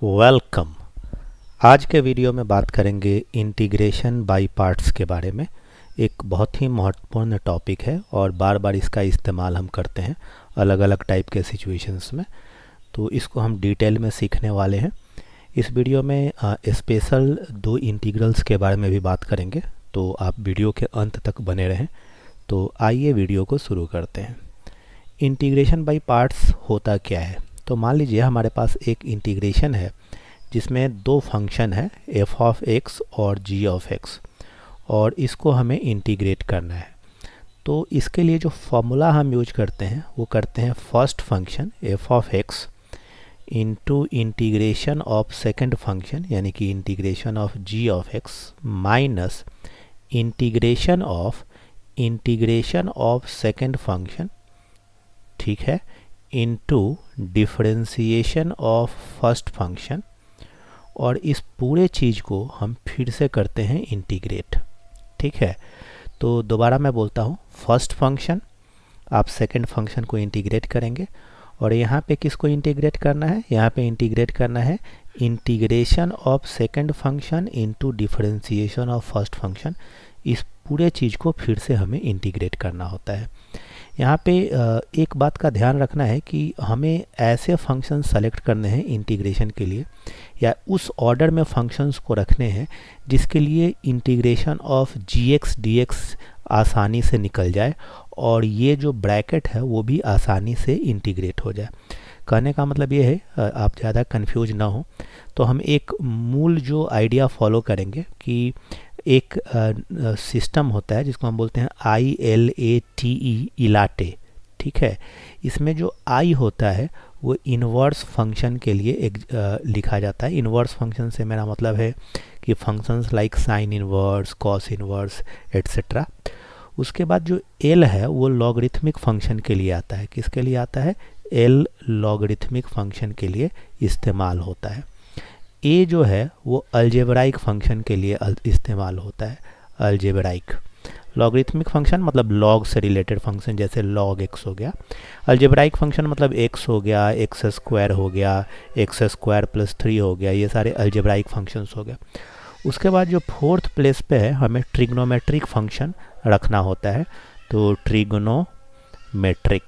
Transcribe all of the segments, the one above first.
Welcome. आज के video में बात करेंगे इंटीग्रेशन बाय पार्ट्स के बारे में। एक बहुत ही महत्वपूर्ण टॉपिक है और बार बार इसका इस्तेमाल हम करते हैं अलग अलग टाइप के सिचुएशंस में, तो इसको हम डिटेल में सीखने वाले हैं। इस वीडियो में स्पेशल दो इंटीग्रल्स के बारे में भी बात करेंगे, तो आप वीडियो के अंत तक बने रहें। तो आइए वीडियो को शुरू करते हैं। इंटीग्रेशन बाय पार्ट्स होता क्या है? तो मान लीजिए हमारे पास एक इंटीग्रेशन है जिसमें दो फंक्शन है f ऑफ x और g ऑफ x, और इसको हमें इंटीग्रेट करना है। तो इसके लिए जो फॉर्मूला हम यूज करते हैं वो करते हैं first function f of x into integration of second function यानी कि integration of g of x minus integration of second function, ठीक है, into differentiation of first function, और इस पूरे चीज़ को हम फिर से करते हैं इंटीग्रेट। ठीक है, तो दोबारा मैं बोलता हूँ, फर्स्ट फंक्शन आप सेकंड फंक्शन को इंटीग्रेट करेंगे, और यहाँ पे किसको इंटीग्रेट करना है? यहाँ पे इंटीग्रेट करना है integration of second function into differentiation of first function. इस पूरे चीज़ को फिर से हमें इंटीग्रेट करना होता है। यहाँ पे एक बात का ध्यान रखना है कि हमें ऐसे फंक्शन सेलेक्ट करने हैं इंटीग्रेशन के लिए, या उस ऑर्डर में फंक्शंस को रखने हैं जिसके लिए इंटीग्रेशन ऑफ gx dx आसानी से निकल जाए और ये जो ब्रैकेट है वो भी आसानी से इंटीग्रेट हो जाए। कहने का मतलब ये है, आप ज़्यादा कंफ्यूज ना हो, तो हम एक मूल जो आइडिया फॉलो करेंगे कि एक सिस्टम होता है जिसको हम बोलते हैं ILATE, इलाटे। ठीक है, इसमें जो I होता है वो इन्वर्स फंक्शन के लिए एक लिखा जाता है। इन्वर्स फंक्शन से मेरा मतलब है कि functions like sign inverse, cos inverse etcetera. उसके बाद जो L है वो लॉगरिथमिक फंक्शन के लिए आता है। किसके लिए आता है? L लॉगरिथमिक फंक्शन के लिए इस्तेमाल होता है। A जो है वो अलजेब्राइक फंक्शन के लिए इस्तेमाल होता है। अलजेब्राइक लॉगरिथमिक फंक्शन मतलब लॉग से रिलेटेड फंक्शन, जैसे log x हो गया। अलजेब्राइक फंक्शन मतलब x हो गया, x स्क्वायर हो गया, x स्क्वायर प्लस 3 हो गया, ये सारे अलजेब्राइक फंक्शंस हो गए। उसके बाद जो फोर्थ प्लेस पे है हमें ट्रिग्नोमेट्रिक फंक्शन रखना होता है, तो ट्रिग्नोमेट्रिक,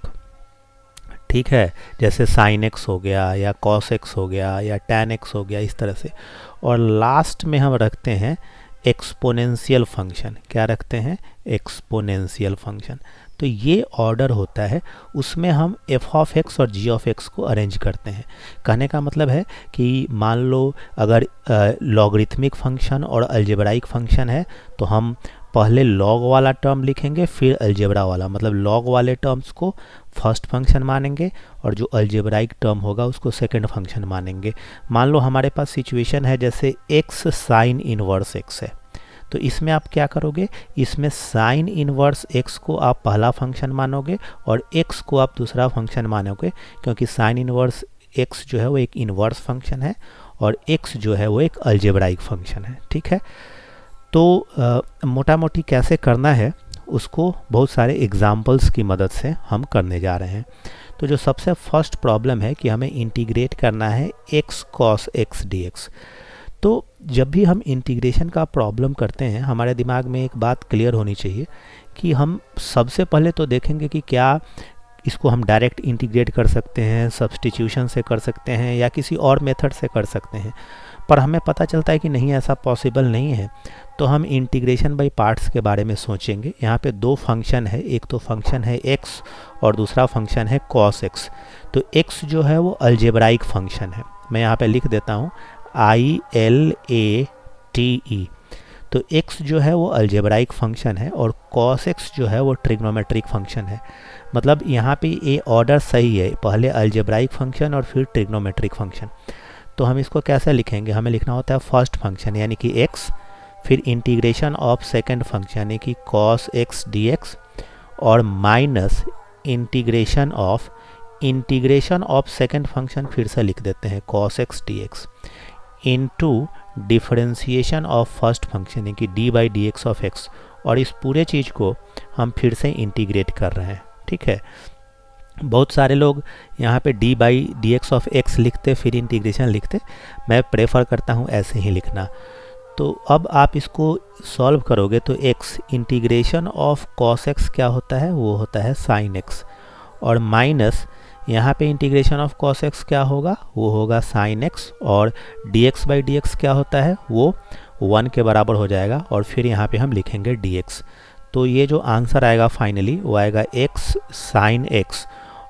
ठीक है, जैसे साइन x हो गया या कॉस x हो गया या टैन x हो गया, इस तरह से। और लास्ट में हम रखते हैं एक्सपोनेंशियल फंक्शन। क्या रखते हैं? Exponential function. तो ये ऑर्डर होता है, उसमें हम f ऑफ x और g ऑफ x को अरेंज करते हैं। कहने का मतलब है कि मान लो अगर लॉगरिथमिक फंक्शन और अलजेब्राइक फंक्शन है तो हम पहले लॉग वाला टर्म लिखेंगे फिर अलजेब्रा वाला, मतलब लॉग वाले टर्म्स को फर्स्ट फंक्शन मानेंगे और जो अलजेब्राइक टर्म होगा उसको सेकंड फंक्शन मानेंगे। मान लो हमारे पास सिचुएशन है जैसे x साइन इनवर्स x है, तो इसमें आप क्या करोगे? इसमें साइन इनवर्स x को आप पहला फंक्शन मानोगे और x को आप दूसरा फंक्शन मानोगे, क्योंकि साइन इनवर्स x जो है वो एक इनवर्स फंक्शन है और x जो है वो एक अलजेब्राइक फंक्शन है। ठीक है, तो मोटा मोटी कैसे करना है उसको बहुत सारे एग्जाम्पल्स की मदद से हम करने जा रहे हैं। तो जो सबसे फर्स्ट प्रॉब्लम है कि हमें इंटीग्रेट करना है x cos x dx। तो जब भी हम इंटीग्रेशन का प्रॉब्लम करते हैं हमारे दिमाग में एक बात क्लियर होनी चाहिए कि हम सबसे पहले तो देखेंगे कि क्या इसको हम डायरेक्ट इंटीग्रेट कर सकते हैं, सब्स्टिट्यूशन से कर सकते हैं या किसी और मेथड से कर सकते हैं, पर हमें पता चलता है कि नहीं, ऐसा पॉसिबल नहीं है। तो हम इंटीग्रेशन बाय पार्ट्स के बारे में सोचेंगे। यहाँ पे दो फंक्शन है, एक तो फंक्शन है x और दूसरा फंक्शन है cos x। तो x जो है वो अलजेब्राइक फंक्शन है, मैं यहाँ पे लिख देता हूँ ILATE। तो x जो है वो अलजेब्राइक फंक्शन है और cos x जो है वो ट्रिग्नोमेट्रिक फंक्शन है। मतलब यहाँ पे ये ऑर्डर सही है, पहले अलजेब्राइक फंक्शन और फिर ट्रिग्नोमेट्रिक फंक्शन। तो हम इसको कैसे लिखेंगे? हमें लिखना होता है फर्स्ट फंक्शन यानी कि x, फिर इंटीग्रेशन ऑफ सेकंड फंक्शन यानी कि cos x dx, और minus integration of second function फिर से लिख देते हैं cos x dx, into differentiation of first function यानी कि d by d x of x, और इस पूरे चीज़ को हम फिर से इंटीग्रेट कर रहे हैं। ठीक है, बहुत सारे लोग यहाँ पे D by d x of x लिखते फिर इंटीग्रेशन लिखते, मैं प्रेफर करता हूँ ऐसे ही लिखना। तो अब आप इसको सॉल्व करोगे तो x integration of cos x क्या होता है, वो होता है sin x, और माइनस यहाँ पे इंटीग्रेशन ऑफ cos x क्या होगा, वो होगा sin x, और dx बाई dx क्या होता है, वो 1 के बराबर हो जाएगा, और फिर यहाँ पे हम लिखेंगे dx। तो ये जो आंसर आएगा फाइनली वो आएगा x sin x,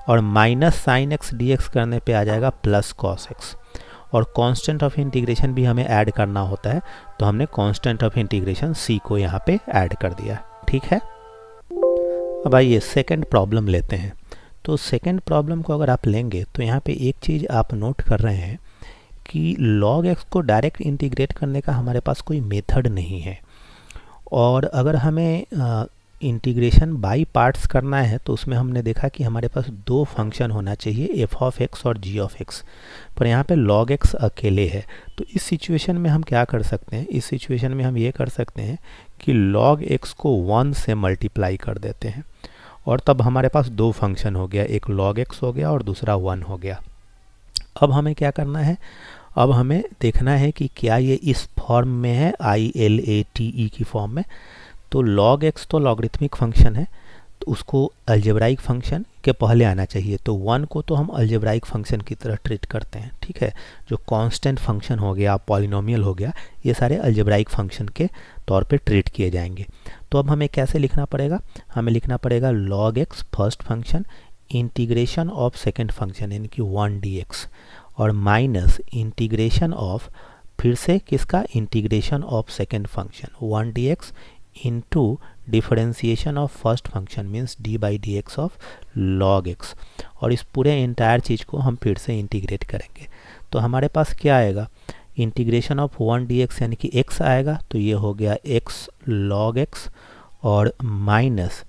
और minus sine x d x करने पे आ जाएगा प्लस कॉस एक्स, और कांस्टेंट ऑफ इंटीग्रेशन भी हमें ऐड करना होता है, तो हमने कांस्टेंट ऑफ इंटीग्रेशन c को यहाँ पे ऐड कर दिया। ठीक है, अब आइए सेकंड प्रॉब्लम लेते हैं। तो सेकंड प्रॉब्लम को अगर आप लेंगे तो यहाँ पे एक चीज़ आप नोट कर रहे हैं कि log x को डायरेक्ट इंटीग्रेट करने का हमारे पास कोई मेथड नहीं है, और अगर हमें इंटीग्रेशन बाई पार्ट्स करना है तो उसमें हमने देखा कि हमारे पास दो फंक्शन होना चाहिए, f ऑफ x और g ऑफ x, पर यहाँ पे log x अकेले है। तो इस सिचुएशन में हम क्या कर सकते हैं, इस सिचुएशन में हम ये कर सकते हैं कि log x को 1 से मल्टीप्लाई कर देते हैं, और तब हमारे पास दो फंक्शन हो गया, एक log x हो गया और दूसरा 1 हो गया। अब हमें क्या करना है, अब हमें देखना है कि क्या ये इस फॉर्म में है, ILATE की फॉर्म में। तो log x तो लॉगरिथमिक फंक्शन है, तो उसको अलजेब्राइक फंक्शन के पहले आना चाहिए, तो 1 को तो हम अलजेब्राइक फंक्शन की तरह ट्रीट करते हैं। ठीक है, जो कांस्टेंट फंक्शन हो गया, पॉलिनोमियल हो गया, ये सारे अलजेब्राइक फंक्शन के तौर पे ट्रीट किए जाएंगे। तो अब हमें कैसे लिखना पड़ेगा, हमें लिखना पड़ेगा log x first function integration of second function यानी कि 1 dx, और माइनस इंटीग्रेशन ऑफ फिर से किसका, integration of second function 1 dx into differentiation of first function means D by d x of log x, और इस पूरे इंटायर चीज़ को हम फिर से इंटीग्रेट करेंगे। तो हमारे पास क्या आएगा, इंटीग्रेशन ऑफ 1 डी एक्स यानी कि x आएगा, तो ये हो गया x log x, और माइनस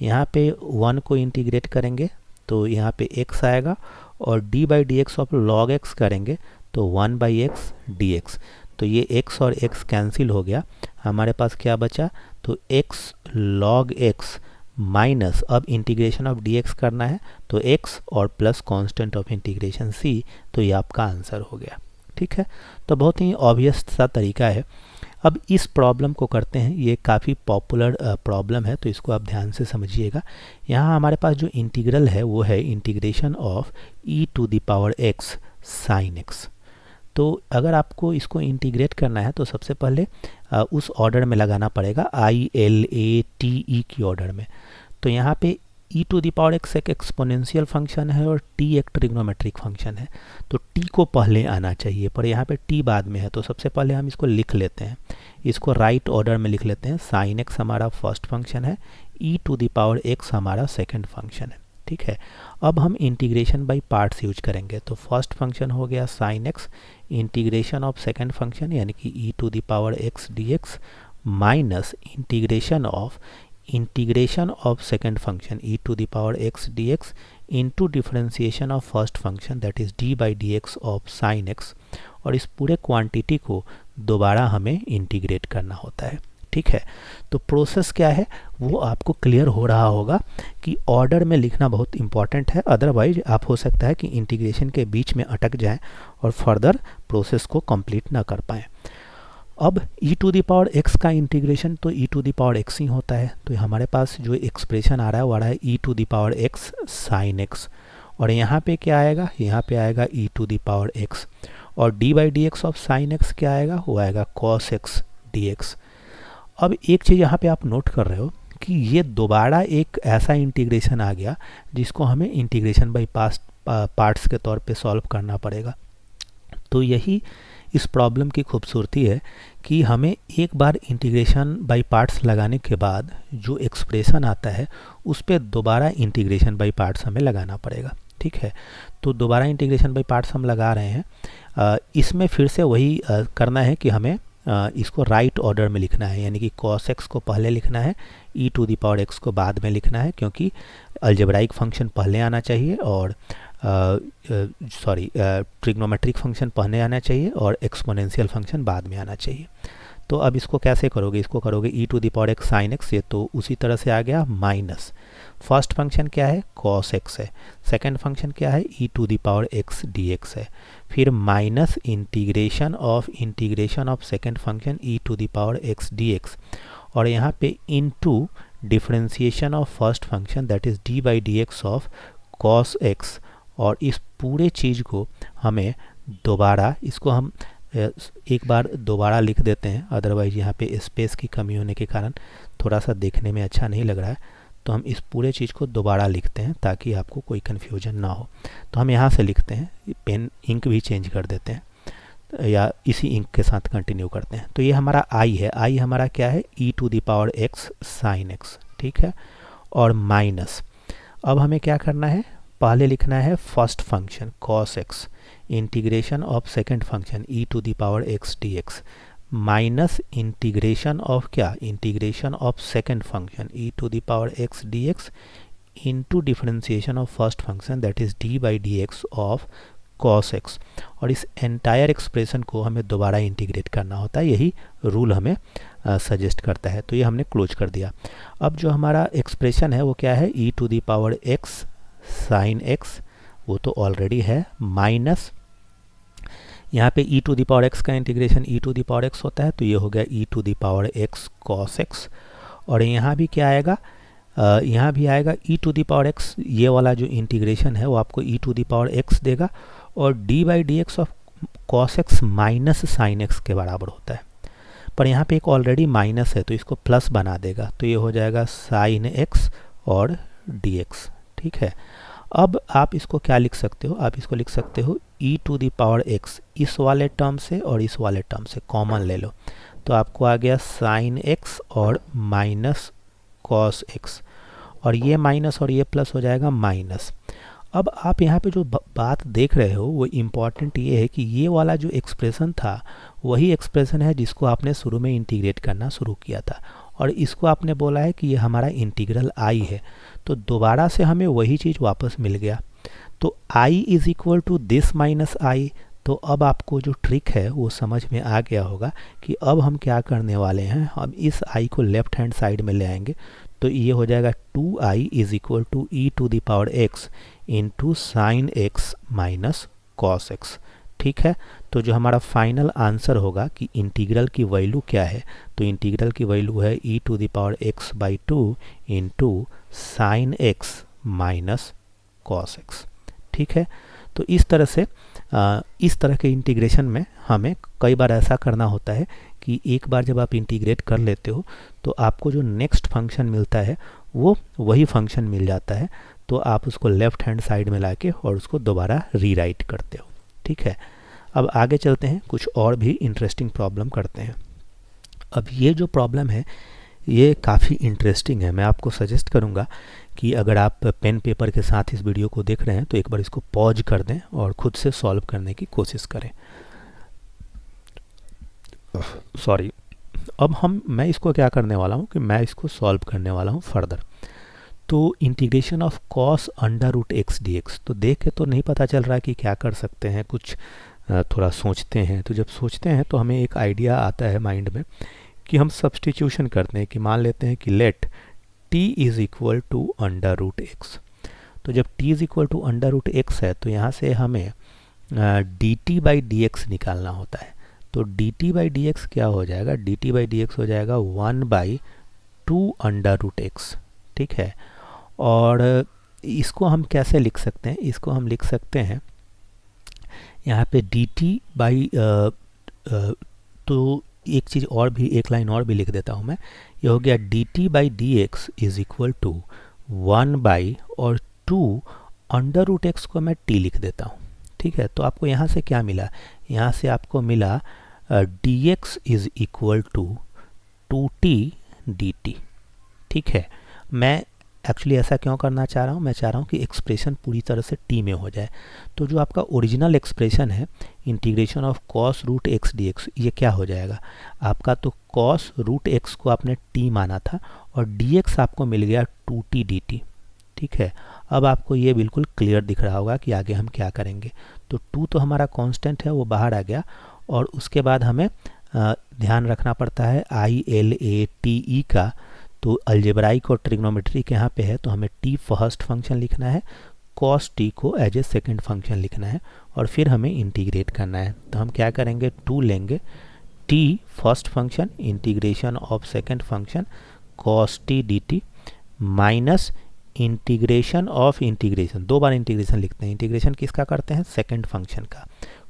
यहाँ पे 1 को इंटीग्रेट करेंगे तो यहाँ पे x आएगा, और d by d x of log x करेंगे तो 1 बाई एक्स डी एक्स। तो ये x और x कैंसिल हो गया, हमारे पास क्या बचा, तो x log x माइनस, अब इंटीग्रेशन ऑफ dx करना है तो x और plus constant of integration c, तो ये आपका आंसर हो गया। ठीक है, तो बहुत ही ऑब्वियस सा तरीका है। अब इस प्रॉब्लम को करते हैं, ये काफ़ी पॉपुलर प्रॉब्लम है, तो इसको आप ध्यान से समझिएगा। यहाँ हमारे पास जो इंटीग्रल है वो है integration of e to the power x sine x। तो अगर आपको इसको इंटीग्रेट करना है तो सबसे पहले उस ऑर्डर में लगाना पड़ेगा, ILATE की ऑर्डर में। तो यहाँ पे e to the power x एक एक्सपोनेंशियल फंक्शन है और t एक ट्रिग्नोमेट्रिक फंक्शन है, तो t को पहले आना चाहिए, पर यहाँ पे t बाद में है, तो सबसे पहले हम इसको लिख लेते हैं, इसको राइट ऑर्डर में लिख लेते हैं। साइन x हमारा फर्स्ट फंक्शन है, e to the power x हमारा सेकेंड फंक्शन है। ठीक है, अब हम इंटीग्रेशन बाय पार्ट्स यूज करेंगे, तो फर्स्ट फंक्शन हो गया sine x, integration of second function यानी कि e to the power x dx minus integration of second function e to the power x dx into differentiation of first function that is d by d x of sine x, और इस पूरे quantity को दोबारा हमें integrate करना होता है। ठीक है, तो प्रोसेस क्या है वो आपको क्लियर हो रहा होगा कि ऑर्डर में लिखना बहुत इंपॉर्टेंट है, अदरवाइज आप हो सकता है कि इंटीग्रेशन के बीच में अटक जाएं और फर्दर प्रोसेस को कंप्लीट ना कर पाएँ। अब e to the power x का इंटीग्रेशन तो e to the power x ही होता है, तो हमारे पास जो एक्सप्रेशन आ रहा है वो आ रहा है e to the power x sine x, और यहाँ पे क्या आएगा, यहाँ पे आएगा e to the power x, और d by d x of sine x क्या आएगा, वो आएगा cos x dx। अब एक चीज़ यहाँ पे आप नोट कर रहे हो कि ये दोबारा एक ऐसा इंटीग्रेशन आ गया जिसको हमें इंटीग्रेशन बाई पार्ट्स के तौर पे सॉल्व करना पड़ेगा। तो यही इस प्रॉब्लम की खूबसूरती है कि हमें एक बार इंटीग्रेशन बाय पार्ट्स लगाने के बाद जो एक्सप्रेशन आता है उस पर दोबारा इंटीग्रेशन बाय पार्ट्स हमें लगाना पड़ेगा। ठीक है, तो दोबारा इंटीग्रेशन बाय पार्ट्स हम लगा रहे हैं। इसमें फिर से वही करना है कि हमें इसको राइट ऑर्डर में लिखना है, यानी कि cos x को पहले लिखना है, e to the power x को बाद में लिखना है, क्योंकि अलजेब्राइक फंक्शन पहले आना चाहिए और ट्रिग्नोमेट्रिक फंक्शन पहले आना चाहिए और एक्सपोनेंशियल फंक्शन बाद में आना चाहिए। तो अब इसको कैसे करोगे, इसको करोगे e to the power x sine x, ये तो उसी तरह से आ गया माइनस, फर्स्ट फंक्शन क्या है cos x है, सेकंड फंक्शन क्या है e to the power x dx है, फिर minus integration of second function e to the power x dx, और यहाँ पे into differentiation of first function that is d by d x of cos x, और इस पूरे चीज़ को हमें दोबारा, इसको हम एक बार दोबारा लिख देते हैं, अदरवाइज यहाँ पे स्पेस की कमी होने के कारण थोड़ा सा देखने में अच्छा नहीं लग रहा है, तो हम इस पूरे चीज़ को दोबारा लिखते हैं ताकि आपको कोई कन्फ्यूजन ना हो। तो हम यहाँ से लिखते हैं, पेन इंक भी चेंज कर देते हैं या इसी इंक के साथ कंटिन्यू करते हैं। तो ये हमारा आई है, आई हमारा क्या है e to the power x sine x, ठीक है, और माइनस, अब हमें क्या करना है, पहले लिखना है first function cos x integration of second function e to the power x dx minus integration of क्या, integration of second function e to the power x dx into differentiation of first function that is d by d x of cos x, और इस entire expression को हमें दोबारा integrate करना होता है, यही रूल हमें सजेस्ट करता है। तो ये हमने क्लोज कर दिया। अब जो हमारा एक्सप्रेशन है वो क्या है, e to the power x sine x, वो तो ऑलरेडी है, माइनस यहाँ पे e to the power x का integration e to the power x होता है, तो ये हो गया e to the power x cos x, और यहाँ भी क्या आएगा, यहाँ भी आएगा e to the power x, ये वाला जो इंटीग्रेशन है वो आपको e to the power x देगा, और d by d x of cos x minus sine x के बराबर होता है, पर यहाँ पे एक ऑलरेडी माइनस है तो इसको प्लस बना देगा, तो ये हो जाएगा साइन x और dx, ठीक है। अब आप इसको क्या लिख सकते हो, आप इसको लिख सकते हो e to the power x, इस वाले टर्म से और इस वाले टर्म से कॉमन ले लो, तो आपको आ गया साइन x और माइनस cos x, और ये माइनस और ये प्लस हो जाएगा माइनस। अब आप यहाँ पे जो बात देख रहे हो वो इम्पॉर्टेंट ये है कि ये वाला जो एक्सप्रेशन था वही एक्सप्रेशन है जिसको आपने शुरू में इंटीग्रेट करना शुरू किया था, और इसको आपने बोला है कि ये हमारा इंटीग्रल आई है, तो दोबारा से हमें वही चीज़ वापस मिल गया। तो i is equal to this minus I, तो अब आपको जो ट्रिक है वो समझ में आ गया होगा कि अब हम क्या करने वाले हैं, हम इस i को लेफ्ट हैंड साइड में ले आएंगे, तो ये हो जाएगा 2i is equal to e to the power x into sine x minus cos x, ठीक है। तो जो हमारा फाइनल आंसर होगा कि इंटीग्रल की वैल्यू क्या है, तो इंटीग्रल की वैल्यू है e to the power x by 2 into sine x minus cos x, ठीक है। तो इस तरह से इस तरह के इंटीग्रेशन में हमें कई बार ऐसा करना होता है कि एक बार जब आप इंटीग्रेट कर लेते हो तो आपको जो नेक्स्ट फंक्शन मिलता है वो वही फंक्शन मिल जाता है, तो आप उसको लेफ्ट हैंड साइड में लाके और उसको दोबारा रीराइट करते हो, ठीक है। अब आगे चलते हैं, कुछ और भी इंटरेस्टिंग प्रॉब्लम करते हैं। अब ये जो प्रॉब्लम है ये काफ़ी इंटरेस्टिंग है, मैं आपको सजेस्ट करूँगा कि अगर आप पेन पेपर के साथ इस वीडियो को देख रहे हैं तो एक बार इसको पॉज कर दें और ख़ुद से सॉल्व करने की कोशिश करें। सॉरी, अब मैं इसको क्या करने वाला हूँ कि मैं इसको सॉल्व करने वाला हूँ फर्दर। तो integration of cos under root x d x, तो देख के तो नहीं पता चल रहा है कि क्या कर सकते हैं, कुछ थोड़ा सोचते हैं। तो जब सोचते हैं तो हमें एक आइडिया आता है माइंड में कि हम सब्सटीट्यूशन करते हैं कि मान लेते हैं कि let t is equal to under root x. तो जब t is equal to under root x है तो यहाँ से हमें dt बाई डी एक्स निकालना होता है। तो dt बाई डी एक्स क्या हो जाएगा, dt बाई डी एक्स हो जाएगा 1 बाई 2 अंडर रूट एक्स, ठीक है। और इसको हम कैसे लिख सकते हैं, इसको हम लिख सकते हैं यहाँ पे dt बाई तो एक चीज़ और भी, एक लाइन और भी लिख देता हूँ मैं, ये हो गया dt by d x is equal to 1 by और 2 अंडर रूट एक्स को मैं t लिख देता हूँ, ठीक है। तो आपको यहाँ से क्या मिला, यहाँ से आपको मिला dx is equal to 2t dt, ठीक है। मैं एक्चुअली ऐसा क्यों करना चाह रहा हूँ, मैं चाह रहा हूँ कि एक्सप्रेशन पूरी तरह से t में हो जाए। तो जो आपका ओरिजिनल एक्सप्रेशन है integration of cos root x d x, ये क्या हो जाएगा आपका, तो कॉस रूट एक्स को आपने t माना था और dx आपको मिल गया 2t dt, ठीक है। अब आपको ये बिल्कुल क्लियर दिख रहा होगा कि आगे हम क्या करेंगे। तो 2 तो हमारा कांस्टेंट है वो बाहर आ गया, और उसके बाद हमें ध्यान रखना पड़ता है ILATE का, तो अलजेब्राइक और ट्रिग्नोमेट्रिक यहाँ पे है, तो हमें t फर्स्ट फंक्शन लिखना है, cos t को एज ए सेकेंड फंक्शन लिखना है, और फिर हमें इंटीग्रेट करना है। तो हम क्या करेंगे, 2 लेंगे, t first function integration of second function cos t dt minus integration of integration, 2 bar integration लिखते हैं, इंटीग्रेशन किसका करते हैं, सेकेंड फंक्शन का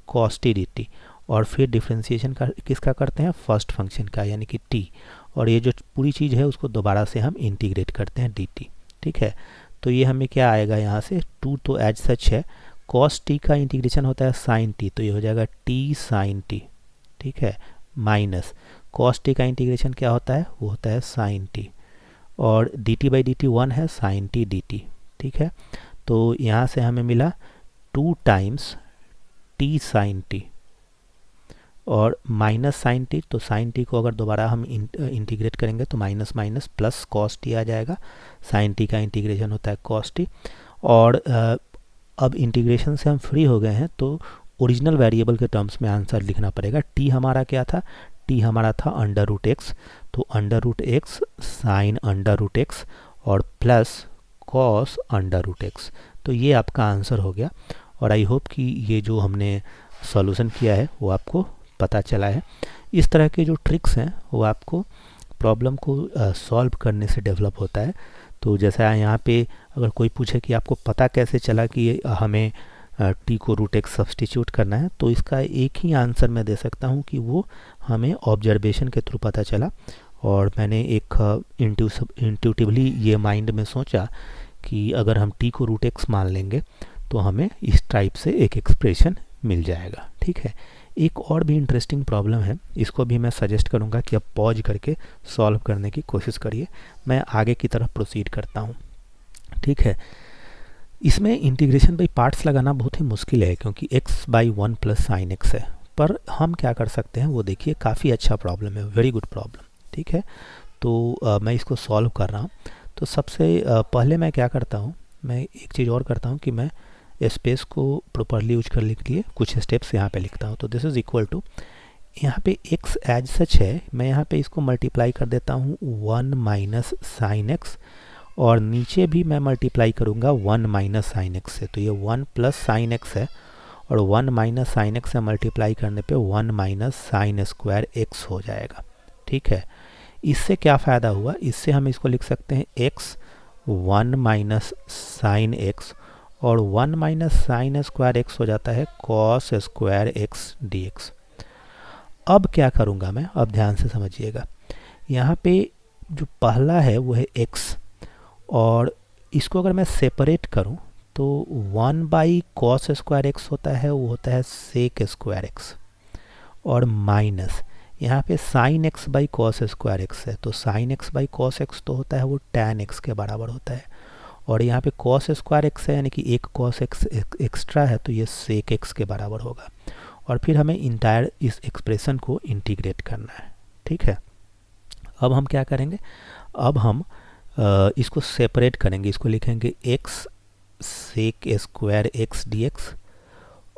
cos t dt, और फिर डिफ्रेंसिएशन का किसका करते हैं, फर्स्ट फंक्शन का यानी कि t, और ये जो पूरी चीज़ है उसको दोबारा से हम इंटीग्रेट करते हैं dt। ठीक है, तो ये हमें क्या आएगा यहाँ से, 2 तो एज सच है, cos t का इंटीग्रेशन होता है sin t, तो ये हो जाएगा t sin t। ठीक है, माइनस cos t का इंटीग्रेशन क्या होता है, वो होता है sin t, और dt बाई dt 1 है, sin t dt। ठीक है, तो यहाँ से हमें मिला 2 टाइम्स t sin t और माइनस साइन टी, तो साइन टी को अगर दोबारा हम इंटीग्रेट करेंगे तो minus minus plus cos t आ जाएगा, साइन टी का इंटीग्रेशन होता है कॉस टी। और अब इंटीग्रेशन से हम फ्री हो गए हैं, तो ओरिजिनल वेरिएबल के टर्म्स में आंसर लिखना पड़ेगा। टी हमारा क्या था, टी हमारा था अंडर रूट एक्स, तो under root x sine under root x और plus cos under root x, तो ये आपका आंसर हो गया। और आई होप कि ये जो हमने सॉल्यूशन किया है वो आपको पता चला है। इस तरह के जो ट्रिक्स हैं वो आपको प्रॉब्लम को सॉल्व करने से डेवलप होता है। तो जैसा यहाँ पे अगर कोई पूछे कि आपको पता कैसे चला कि हमें टी को रूट एक्स सब्सटीट्यूट करना है, तो इसका एक ही आंसर मैं दे सकता हूँ कि वो हमें ऑब्जर्वेशन के थ्रू पता चला, और मैंने एक इंट्यूटिवली ये माइंड में सोचा कि अगर हम टी को रूट एक्स मान लेंगे तो हमें इस टाइप से एक एक्सप्रेशन मिल जाएगा। ठीक है, एक और भी इंटरेस्टिंग प्रॉब्लम है, इसको भी मैं सजेस्ट करूंगा कि आप पॉज करके सॉल्व करने की कोशिश करिए। मैं आगे की तरफ प्रोसीड करता हूं। ठीक है, इसमें इंटीग्रेशन बाई पार्ट्स लगाना बहुत ही मुश्किल है क्योंकि x by 1 plus sine x है, पर हम क्या कर सकते हैं वो देखिए, काफ़ी अच्छा प्रॉब्लम है, वेरी गुड प्रॉब्लम। ठीक है, तो मैं इसको सॉल्व कर रहा हूँ। तो सबसे पहले मैं क्या करता हूँ, मैं एक चीज़ और करता हूँ कि मैं स्पेस को प्रॉपरली यूज कर लिख लिए कुछ स्टेप्स यहाँ पे लिखता हूँ। तो दिस इज इक्वल टू, यहाँ पे x एज सच है, मैं यहाँ पे इसको मल्टीप्लाई कर देता हूँ 1 माइनस साइन एक्स, और नीचे भी मैं मल्टीप्लाई करूँगा 1 माइनस साइन एक्स से, तो ये 1 प्लस साइन एक्स है, और 1 माइनस साइन एक्स से मल्टीप्लाई करने पे 1 माइनस साइन स्क्वायर एक्स हो जाएगा। ठीक है, इससे क्या फ़ायदा हुआ, इससे हम इसको लिख सकते हैं x 1 माइनस साइन एक्स, और 1 माइनस साइन स्क्वायर एक्स हो जाता है cos square x d x. अब क्या करूँगा मैं, अब ध्यान से समझिएगा, यहाँ पे जो पहला है वो है x, और इसको अगर मैं सेपरेट करूँ तो 1 बाई कॉस स्क्वायर एक्स होता है, वो होता है सेक स्क्वायर एक्स, और माइनस यहाँ पे sign x by cos square x है, तो sign x by cos x तो होता है वो टैन एक्स के बराबर होता है, और यहाँ पे कॉस स्क्वायर एक्स है यानी कि एक कॉस एक्स एक्स्ट्रा है, तो ये सेक एक्स के बराबर होगा। और फिर हमें इंटायर इस एक्सप्रेशन को इंटीग्रेट करना है। ठीक है, अब हम क्या करेंगे, अब हम इसको सेपरेट करेंगे, इसको लिखेंगे x sec square x d x,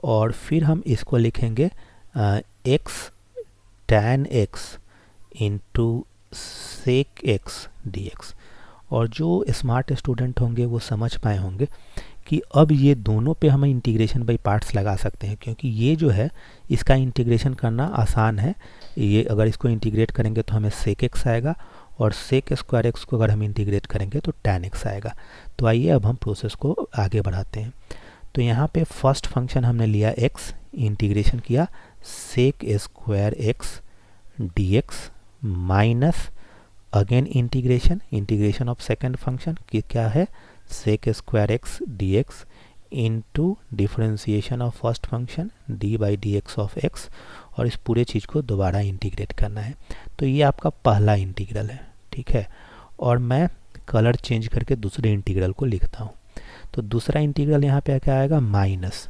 और फिर हम इसको लिखेंगे x tan x into sec x d x. और जो स्मार्ट स्टूडेंट होंगे वो समझ पाए होंगे कि अब ये दोनों पे हम इंटीग्रेशन बाई पार्ट्स लगा सकते हैं, क्योंकि ये जो है इसका इंटीग्रेशन करना आसान है। ये अगर इसको इंटीग्रेट करेंगे तो हमें सेक एक्स आएगा, और सेक स्क्वायर एक्स को अगर हम इंटीग्रेट करेंगे तो टैन एक्स आएगा। तो आइए अब हम प्रोसेस को आगे बढ़ाते हैं। तो यहाँ पे फर्स्ट फंक्शन हमने लिया x, इंटीग्रेशन किया sec square x d x minus again integration of second function की क्या है, sec square x d x into differentiation of first function d by d x of x, और इस पूरे चीज़ को दोबारा इंटीग्रेट करना है। तो ये आपका पहला इंटीग्रल है। ठीक है, और मैं कलर चेंज करके दूसरे इंटीग्रल को लिखता हूँ। तो दूसरा इंटीग्रल यहाँ पे क्या आएगा, माइनस,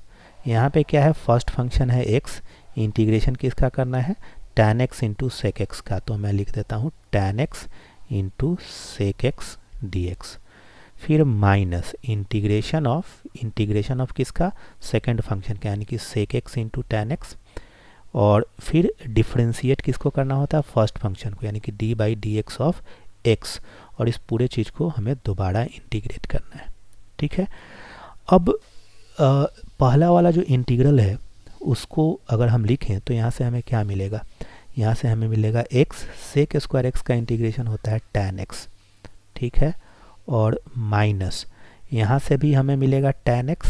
यहाँ पे क्या है, फर्स्ट फंक्शन है x, इंटीग्रेशन किसका करना है, tan x into sec x का, तो मैं लिख देता हूँ tan x into sec x d x. फिर माइनस इंटीग्रेशन ऑफ किसका, सेकेंड फंक्शन का, यानी कि sec x into tan x, और फिर डिफरेंशिएट किसको करना होता है, फर्स्ट फंक्शन को, यानी कि D by d x of x, और इस पूरे चीज़ को हमें दोबारा इंटीग्रेट करना है। ठीक है, अब पहला वाला जो इंटीग्रल है उसको अगर हम लिखें तो यहाँ से हमें क्या मिलेगा, यहाँ से हमें मिलेगा x, सेक स्क्वायर एक्स का इंटीग्रेशन होता है tan x, ठीक है, और माइनस यहाँ से भी हमें मिलेगा tan x,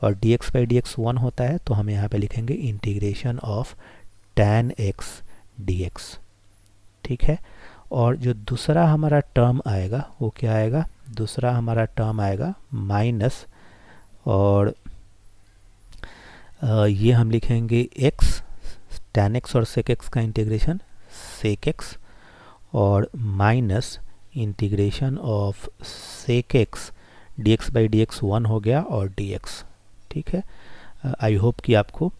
और dx बाई डी एक्स 1 होता है, तो हम यहाँ पे लिखेंगे integration of tan x dx। ठीक है, और जो दूसरा हमारा टर्म आएगा वो क्या आएगा, दूसरा हमारा टर्म आएगा माइनस, और ये हम लिखेंगे x, tan x और sec x का इंटीग्रेशन sec x, और minus integration of sec x dx by d x 1 हो गया और dx। ठीक है, आई होप कि आपको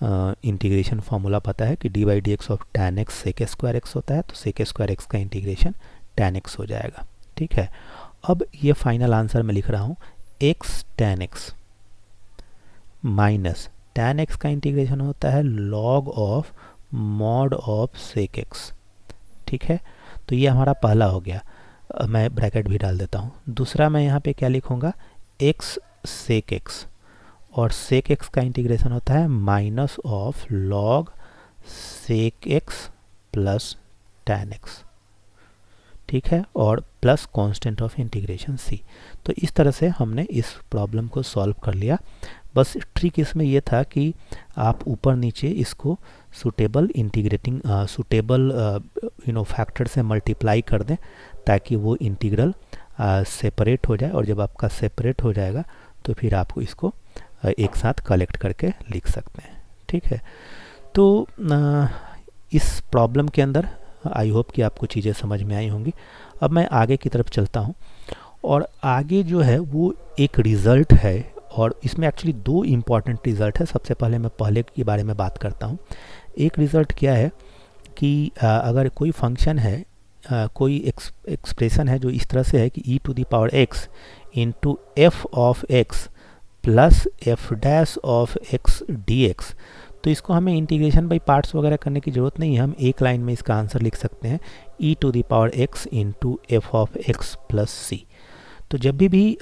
इंटीग्रेशन फार्मूला पता है कि D by d x of tan x sec square x होता है, तो sec स्क्वायर एक्स का इंटीग्रेशन tan x हो जाएगा। ठीक है, अब ये फाइनल आंसर मैं लिख रहा हूँ x tan x minus tan x का इंटीग्रेशन होता है log of mod of sec x। ठीक है, तो ये हमारा पहला हो गया, मैं ब्रैकेट भी डाल देता हूँ। दूसरा मैं यहाँ पे क्या लिखूँगा, x sec x, और sec x का इंटीग्रेशन होता है minus of log sec x plus tan x। ठीक है, और plus constant of integration c। तो इस तरह से हमने इस प्रॉब्लम को सॉल्व कर लिया। बस ट्रिक इसमें यह था कि आप ऊपर नीचे इसको सुटेबल इंटीग्रेटिंग सुटेबल फैक्टर से मल्टीप्लाई कर दें, ताकि वो इंटीग्रल सेपरेट हो जाए, और जब आपका सेपरेट हो जाएगा तो फिर आपको इसको एक साथ कलेक्ट करके लिख सकते हैं। ठीक है, तो इस प्रॉब्लम के अंदर आई होप कि आपको चीज़ें समझ में आई होंगी। अब मैं आगे की तरफ चलता हूँ, और आगे जो है वो एक रिज़ल्ट है, और इसमें एक्चुअली दो इम्पॉर्टेंट रिज़ल्ट है। सबसे पहले मैं पहले के बारे में बात करता हूँ। एक रिज़ल्ट क्या है कि अगर कोई फंक्शन है, कोई एक्सप्रेशन है जो इस तरह से है कि e to the power x into f of x plus f dash of x dx, तो इसको हमें इंटीग्रेशन बाई पार्ट्स वगैरह करने की ज़रूरत नहीं है। हम एक लाइन में इसका आंसर लिख सकते हैं e to the power x into f of x plus C. तो जब भी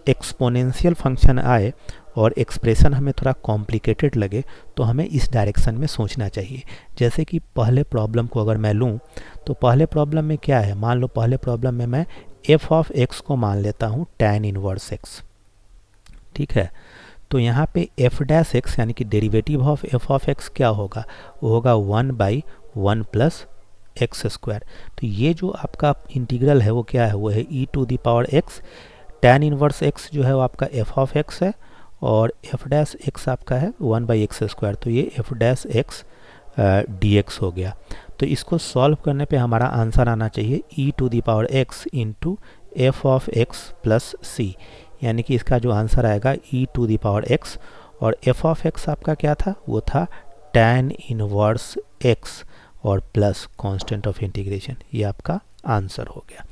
एक्सपोनेंशियल फंक्शन आए और एक्सप्रेशन हमें थोड़ा कॉम्प्लिकेटेड लगे, तो हमें इस डायरेक्शन में सोचना चाहिए। जैसे कि पहले प्रॉब्लम को अगर मैं लूँ, तो पहले प्रॉब्लम में क्या है, मान लो पहले प्रॉब्लम में मैं एफ ऑफ एक्स को मान लेता हूँ tan इनवर्स एक्स। ठीक है, तो यहाँ पे एफ डैश एक्स यानी कि derivative of F of x क्या होगा, वो होगा 1 बाई 1 प्लस एक्स स्क्वायर। तो ये जो आपका इंटीग्रल है वो क्या है, वो है e to the power x, tan inverse x जो है वो आपका f ऑफ x है, और f डैश x आपका है 1 बाई एक्स स्क्वायर। तो ये f डैश x dx हो गया। तो इसको सॉल्व करने पे हमारा आंसर आना चाहिए e to the power x into f of x plus C, यानी कि इसका जो आंसर आएगा e to the power x, और f ऑफ x आपका क्या था, वो था tan इनवर्स x और प्लस कांस्टेंट ऑफ इंटीग्रेशन। ये आपका आंसर हो गया।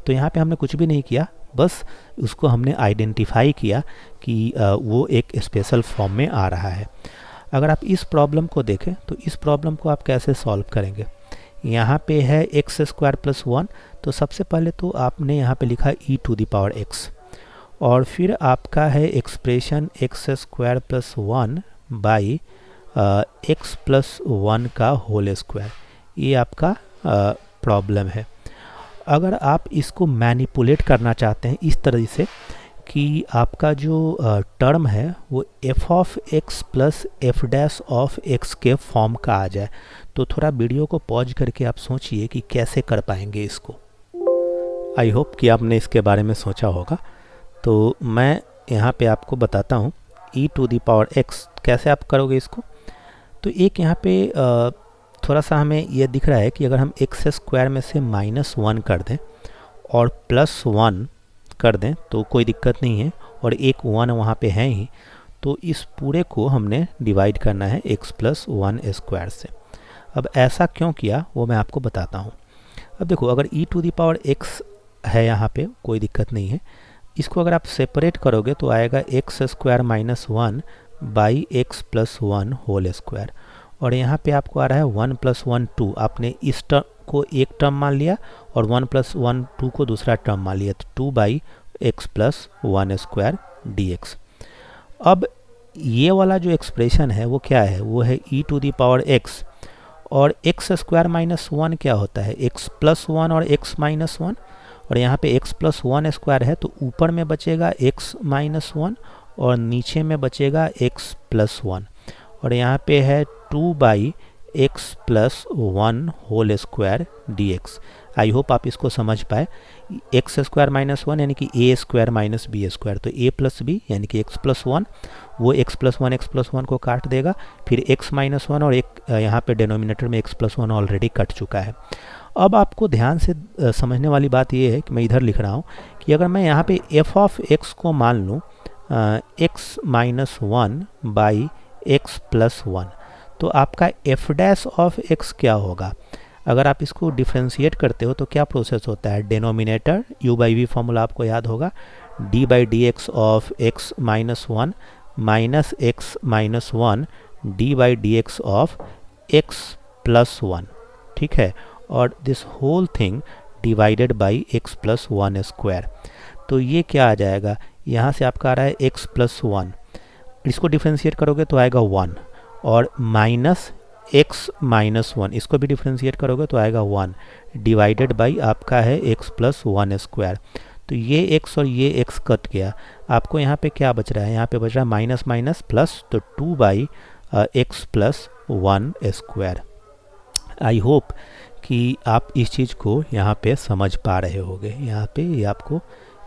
तो यहाँ पे हमने कुछ भी नहीं किया, बस उसको हमने आइडेंटिफाई किया कि वो एक स्पेशल फॉर्म में आ रहा है। अगर आप इस प्रॉब्लम को देखें तो इस प्रॉब्लम को आप कैसे सॉल्व करेंगे, यहाँ पे है एक्स स्क्वायर प्लस 1, तो सबसे पहले तो आपने यहाँ पे लिखा e to the power x, और फिर आपका है expression x square plus 1 by x plus 1 का होल स्क्वायर। ये आपका प्रॉब्लम है। अगर आप इसको मैनिपुलेट करना चाहते हैं इस तरह से कि आपका जो टर्म है वो F of x plus f dash of x के फॉर्म का आ जाए, तो थोड़ा वीडियो को पॉज करके आप सोचिए कि कैसे कर पाएंगे इसको। आई होप कि आपने इसके बारे में सोचा होगा। तो मैं यहाँ पे आपको बताता हूँ e to the power x कैसे आप करोगे इसको। तो एक यहाँ पे थोड़ा सा हमें यह दिख रहा है कि अगर हम एक्स स्क्वायर में से -1 कर दें और +1 कर दें तो कोई दिक्कत नहीं है, और एक 1 वहाँ पे है ही, तो इस पूरे को हमने डिवाइड करना है x प्लस 1 स्क्वायर से। अब ऐसा क्यों किया वो मैं आपको बताता हूँ। अब देखो, अगर e to the power x है यहाँ पे, कोई दिक्कत नहीं है। इसको अगर आप सेपरेट करोगे तो आएगा x square -1 by x plus 1 whole square, और यहाँ पे आपको आ रहा है 1 + 1 2। आपने इस टर्म को एक टर्म मान लिया और 1 + 1 2 को दूसरा टर्म मान लिया, तो 2/x + 1² dx। अब ये वाला जो एक्सप्रेशन है वो क्या है, वो है e⁻x, और x² - 1 क्या होता है, x + 1 और x - 1, और यहाँ पे x + 1² है, तो ऊपर में बचेगा x - 1 और नीचे में बचेगा x + 1, और यहाँ पे है 2/x + 1² dx। आई होप आप इसको समझ पाए। x² - 1 यानी कि a² - b², तो a + b यानी कि x + 1, वो x + 1 x + 1 को काट देगा, फिर x - 1 और एक यहाँ पे डिनोमिनेटर में x + 1 ऑलरेडी कट चुका है। अब आपको ध्यान से समझने वाली बात ये है कि मैं इधर लिख रहा हूँ कि अगर मैं यहाँ पे f(x) को मान लूँ x - 1/x + 1, तो आपका f' क्या होगा। अगर आप इसको डिफ्रेंशिएट करते हो तो क्या प्रोसेस होता है, डिनोमिनेटर u/v फॉर्मूला आपको याद होगा, d/dx of x - 1 minus x - 1 d/dx of x + 1, ठीक है, और this whole thing divided by x + 1²। तो ये क्या आ जाएगा, यहाँ से आपका आ रहा है x + 1, इसको डिफ्रेंशिएट करोगे तो आएगा 1, और माइनस x - 1, इसको भी डिफ्रेंशिएट करोगे तो आएगा 1, डिवाइडेड बाई आपका है x + 1²। तो ये x और ये x कट गया, आपको यहाँ पे क्या बच रहा है, यहाँ पे बच रहा है माइनस माइनस प्लस, तो 2/x + 1²। आई होप कि आप इस चीज़ को यहाँ पे समझ पा रहे होगे। यहाँ पे ये आपको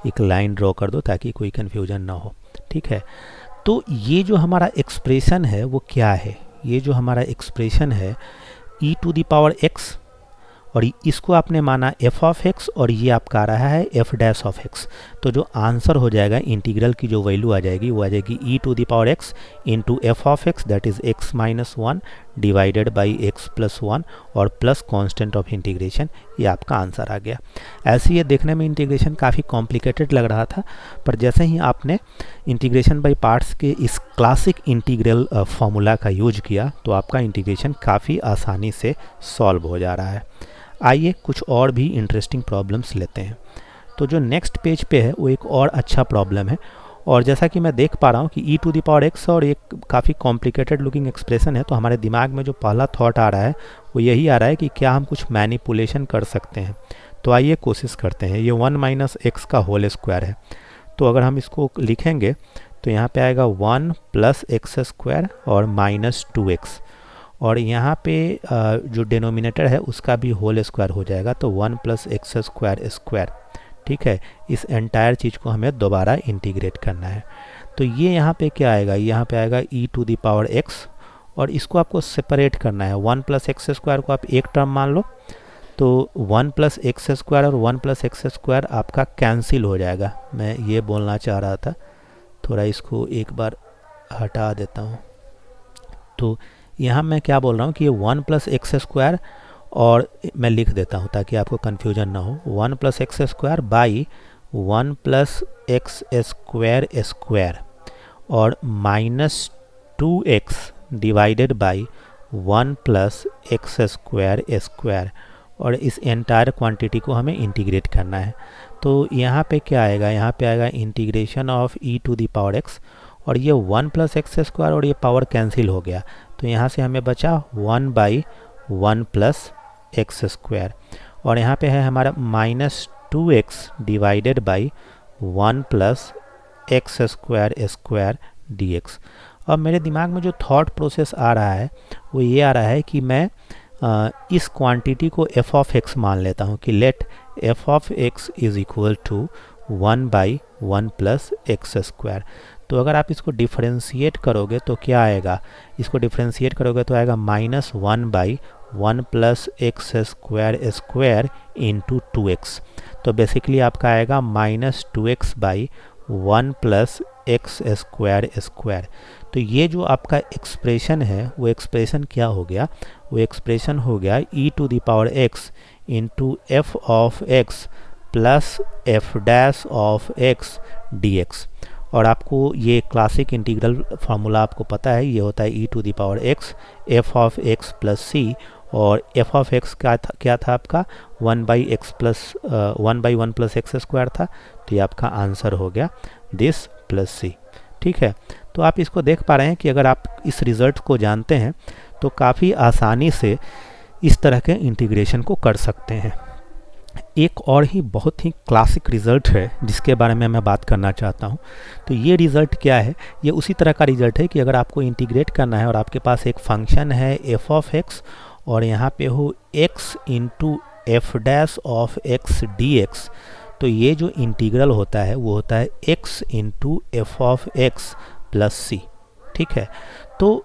एक लाइन ड्रॉ कर दो ताकि कोई कन्फ्यूजन ना हो, ठीक है। तो ये जो हमारा एक्सप्रेशन है वो क्या है, ये जो हमारा एक्सप्रेशन है e⁻x, और इसको आपने माना f(x) और ये आपका आ रहा है f'(x). तो जो आंसर हो जाएगा, इंटीग्रल की जो वैल्यू आ जाएगी वो आ जाएगी e⁻x into f(x), that is x - 1 divided by x + 1 और प्लस कांस्टेंट ऑफ इंटीग्रेशन, ये आपका आंसर आ गया। ऐसे ये देखने में इंटीग्रेशन काफ़ी कॉम्प्लिकेटेड लग रहा था, पर जैसे ही आपने इंटीग्रेशन बाई पार्ट्स के इस क्लासिक इंटीग्रल फार्मूला का यूज किया तो आपका इंटीग्रेशन काफ़ी आसानी से सॉल्व हो जा रहा है। आइए कुछ और भी इंटरेस्टिंग प्रॉब्लम्स लेते हैं। तो जो नेक्स्ट पेज पे है वो एक और अच्छा प्रॉब्लम है, और जैसा कि मैं देख पा रहा हूँ कि e⁻x और एक काफ़ी कॉम्प्लिकेटेड लुकिंग एक्सप्रेशन है, तो हमारे दिमाग में जो पहला थॉट आ रहा है वो यही आ रहा है कि क्या हम कुछ मैनिपुलेशन कर सकते हैं। तो आइए कोशिश करते हैं। ये 1 - x का होल स्क्वायर है, तो अगर हम इसको लिखेंगे तो यहाँ पे आएगा 1 + x² और -2x, और यहाँ पे जो डिनोमिनेटर है उसका भी होल स्क्वायर हो जाएगा, तो 1 + x²², ठीक है। इस एंटायर चीज़ को हमें दोबारा इंटीग्रेट करना है। तो ये यहाँ पे क्या आएगा, यहाँ पे आएगा e⁻x, और इसको आपको सेपरेट करना है। 1 + x² को आप एक टर्म मान लो, तो 1 + x² और 1 + x² आपका कैंसिल हो जाएगा। मैं ये बोलना चाह रहा था, थोड़ा इसको एक बार हटा देता हूँ। तो यहाँ मैं क्या बोल रहा हूँ कि ये 1 + x², और मैं लिख देता हूँ ताकि आपको कन्फ्यूजन ना हो, 1 + x² बाई 1 + x² और -2x डिवाइडेड बाई 1 + x²², और इस एंटायर क्वांटिटी को हमें इंटीग्रेट करना है। तो यहाँ पे क्या आएगा, यहाँ पे आएगा इंटीग्रेशन ऑफ e⁻x, और ये 1 + x² और ये पावर कैंसिल हो गया, तो यहाँ से हमें बचा 1/1 + x², और यहाँ पे है हमारा -2x divided by 1 + x²² dx। अब मेरे दिमाग में जो थॉट प्रोसेस आ रहा है वो ये आ रहा है कि मैं इस क्वांटिटी को f(x) मान लेता हूँ कि late f(x) is equal to 1/1 + x²। तो अगर आप इसको डिफरेंशिएट करोगे तो क्या आएगा, इसको डिफरेंशिएट करोगे तो आएगा -1/1 + x²² इंटू 2x। तो बेसिकली आपका आएगा -2x/1 + x²²। तो ये जो आपका एक्सप्रेशन है वो एक्सप्रेशन क्या हो गया, वो एक्सप्रेशन हो गया e⁻x into f(x) plus f' of x dx। और आपको ये क्लासिक इंटीग्रल फार्मूला आपको पता है, ये होता है e to the power x f of x plus C, और f ऑफ x क्या था आपका 1/1 प्लस एक्स स्क्वायर था। तो ये आपका आंसर हो गया दिस प्लस सी। ठीक है, तो आप इसको देख पा रहे हैं कि अगर आप इस रिज़ल्ट को जानते हैं तो काफ़ी आसानी से इस तरह के इंटीग्रेशन को कर सकते हैं। एक और ही बहुत ही क्लासिक रिज़ल्ट है जिसके बारे में मैं बात करना चाहता हूँ। तो ये रिज़ल्ट क्या है, ये उसी तरह का रिज़ल्ट है कि अगर आपको इंटीग्रेट करना है और आपके पास एक फंक्शन है f ऑफ x और यहाँ पे हो x into F dash of x dx, तो ये जो इंटीग्रल होता है वो होता है x into f of x plus C. ठीक है, तो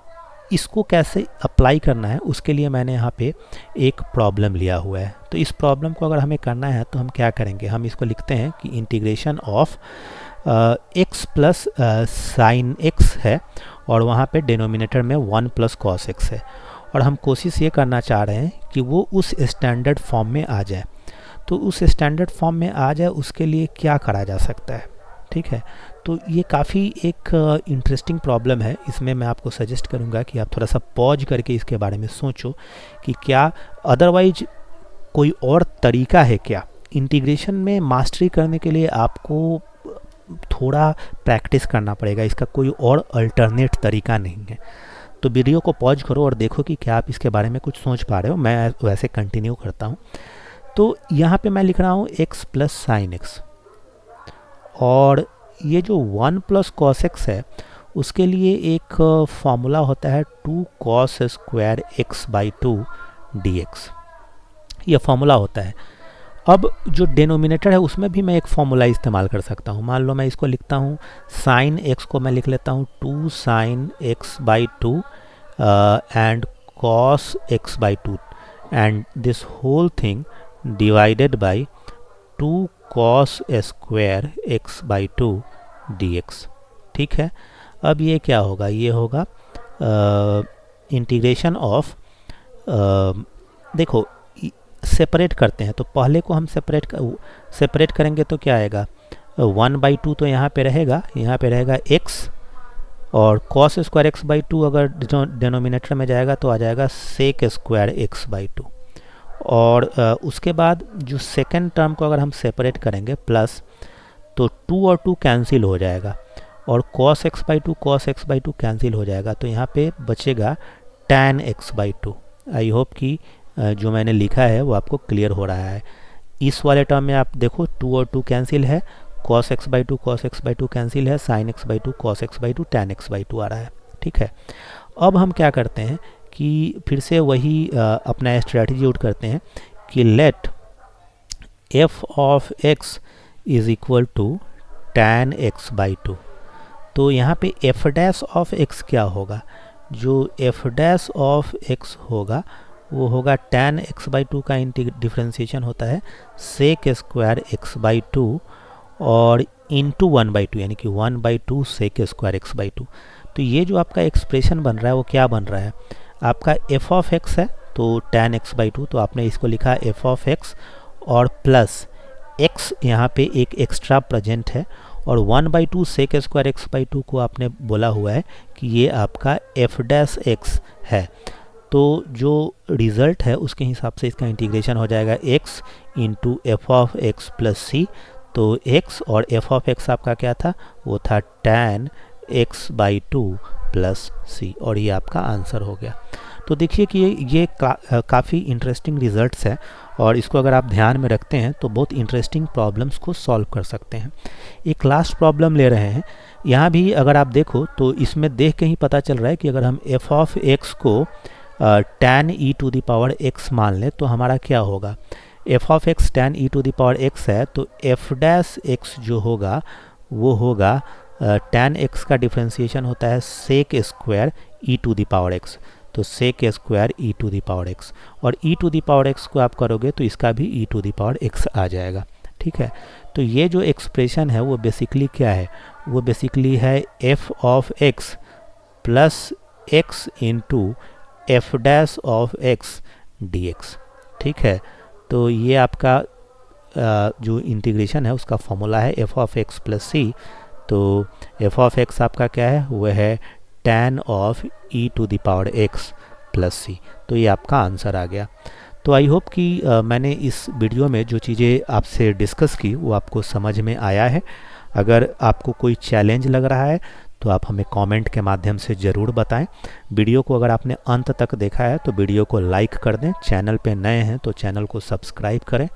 इसको कैसे अप्लाई करना है उसके लिए मैंने यहाँ पे एक प्रॉब्लम लिया हुआ है। तो इस प्रॉब्लम को अगर हमें करना है तो हम क्या करेंगे, हम इसको लिखते हैं कि integration of x plus sign x है और वहाँ पे डिनोमिनेटर में 1 प्लस कॉस x है, और हम कोशिश ये करना चाह रहे हैं कि वो उस स्टैंडर्ड फॉर्म में आ जाए। तो उस स्टैंडर्ड फॉर्म में आ जाए उसके लिए क्या करा जा सकता है। ठीक है, तो ये काफ़ी एक इंटरेस्टिंग प्रॉब्लम है। इसमें मैं आपको सजेस्ट करूँगा कि आप थोड़ा सा पॉज करके इसके बारे में सोचो कि क्या अदरवाइज कोई और तरीका है क्या। इंटीग्रेशन में मास्टरी करने के लिए आपको थोड़ा प्रैक्टिस करना पड़ेगा, इसका कोई और अल्टरनेट तरीका नहीं है। तो वीडियो को पॉज करो और देखो कि क्या आप इसके बारे में कुछ सोच पा रहे हो। मैं वैसे कंटिन्यू करता हूँ। तो यहाँ पे मैं लिख रहा हूँ x प्लस साइन एक्स, और ये जो 1 प्लस कॉस एक्स है उसके लिए एक फॉर्मूला होता है 2 cos square x by 2 d x, यह फॉर्मूला होता है। अब जो डिनोमिनेटर है उसमें भी मैं एक फॉर्मूला इस्तेमाल कर सकता हूँ। मान लो मैं इसको लिखता हूँ साइन एक्स को मैं लिख लेता हूँ 2 sine x by 2 and cos x by 2 and this whole thing divided by 2 cos square x by 2 d x. ठीक है, अब ये क्या होगा, ये होगा इंटीग्रेशन ऑफ, देखो सेपरेट करते हैं। तो पहले को हम सेपरेट करेंगे तो क्या आएगा 1/2 तो यहाँ पे रहेगा x, और कॉस स्क्वायर एक्स बाई 2 अगर डिनोमिनेटर में जाएगा तो आ जाएगा सेक स्क्वायर एक्स बाई 2। और उसके बाद जो सेकेंड टर्म को अगर हम सेपरेट करेंगे प्लस, तो 2 और 2 कैंसिल हो जाएगा और cos x बाई 2 कैंसिल हो जाएगा। तो यहाँ पे बचेगा tan x by 2। I hope कि जो मैंने लिखा है वो आपको क्लियर हो रहा है। इस वाले टर्म में आप देखो 2 और 2 कैंसिल है, cos x बाई 2 कैंसिल है, sin x by 2 cos x by 2 tan x by 2 आ रहा है। ठीक है, अब हम क्या करते हैं कि फिर से वही अपना स्ट्रैटेजी यूज करते हैं कि let f of x is equal to tan x by 2। तो यहाँ पे f डैश ऑफ x क्या होगा, जो f डैश ऑफ x होगा वो होगा tan x बाई 2 का डिफ्रेंसिएशन होता है सेक स्क्वायर x बाई 2 और इंटू 1/2 यानी कि 1/2 सेक स्क्वायर x बाई 2। तो ये जो आपका एक्सप्रेशन बन रहा है वो क्या बन रहा है, आपका f ऑफ x है तो tan x बाई 2, तो आपने इसको लिखा f ऑफ x और प्लस x यहाँ पे एक एक्स्ट्रा प्रेजेंट है, और 1/2 सेक स्क्वायर एक्स बाई 2 को आपने बोला हुआ है कि ये आपका f डैश x है। तो जो रिज़ल्ट है उसके हिसाब से इसका इंटीग्रेशन हो जाएगा x into f of x plus C. तो x और f ऑफ x आपका क्या था, वो था tan x by 2 plus C, और ये आपका आंसर हो गया। तो देखिए कि ये काफ़ी इंटरेस्टिंग रिजल्ट्स है, और इसको अगर आप ध्यान में रखते हैं तो बहुत इंटरेस्टिंग प्रॉब्लम्स को सॉल्व कर सकते हैं। एक लास्ट प्रॉब्लम ले रहे हैं, यहाँ भी अगर आप देखो तो इसमें देख के ही पता चल रहा है कि अगर हम f ऑफ x को tan e to the power x मान लें तो हमारा क्या होगा, f of x tan e to the power x है, तो f डैश x जो होगा वो होगा tan x का डिफ्रेंसिएशन होता है sec square e to the power x, तो sec square e to the power x, और e to the power x को आप करोगे तो इसका भी e to the power x आ जाएगा। ठीक है, तो ये जो एक्सप्रेशन है वो बेसिकली क्या है, वो बेसिकली है f of x plus x into F dash of x dx। ठीक है, तो ये आपका जो इंटीग्रेशन है उसका फॉर्मूला है f of x plus C. तो एफ ऑफ एक्स आपका क्या है, वह है tan of e to the power x plus C. तो ये आपका आंसर आ गया। तो आई होप कि मैंने इस वीडियो में जो चीज़ें आपसे डिस्कस की वो आपको समझ में आया है। अगर आपको कोई चैलेंज लग रहा है तो आप हमें कमेंट के माध्यम से ज़रूर बताएं। वीडियो को अगर आपने अंत तक देखा है तो वीडियो को लाइक कर दें, चैनल पे नए हैं तो चैनल को सब्सक्राइब करें।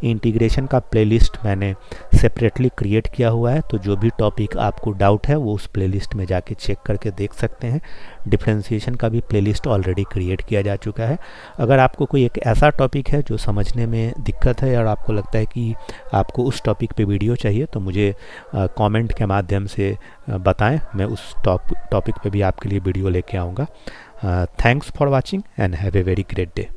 इंटीग्रेशन का प्लेलिस्ट मैंने सेपरेटली क्रिएट किया हुआ है, तो जो भी टॉपिक आपको डाउट है वो उस प्लेलिस्ट में जाके चेक करके देख सकते हैं। डिफरेंशिएशन का भी प्लेलिस्ट ऑलरेडी क्रिएट किया जा चुका है। अगर आपको कोई एक ऐसा टॉपिक है जो समझने में दिक्कत है और आपको लगता है कि आपको उस टॉपिक पे वीडियो चाहिए तो मुझे कमेंट के माध्यम से बताएं, मैं उस टॉपिक पे भी आपके लिए वीडियो लेके आऊँगा। Thanks for watching and have a very great day.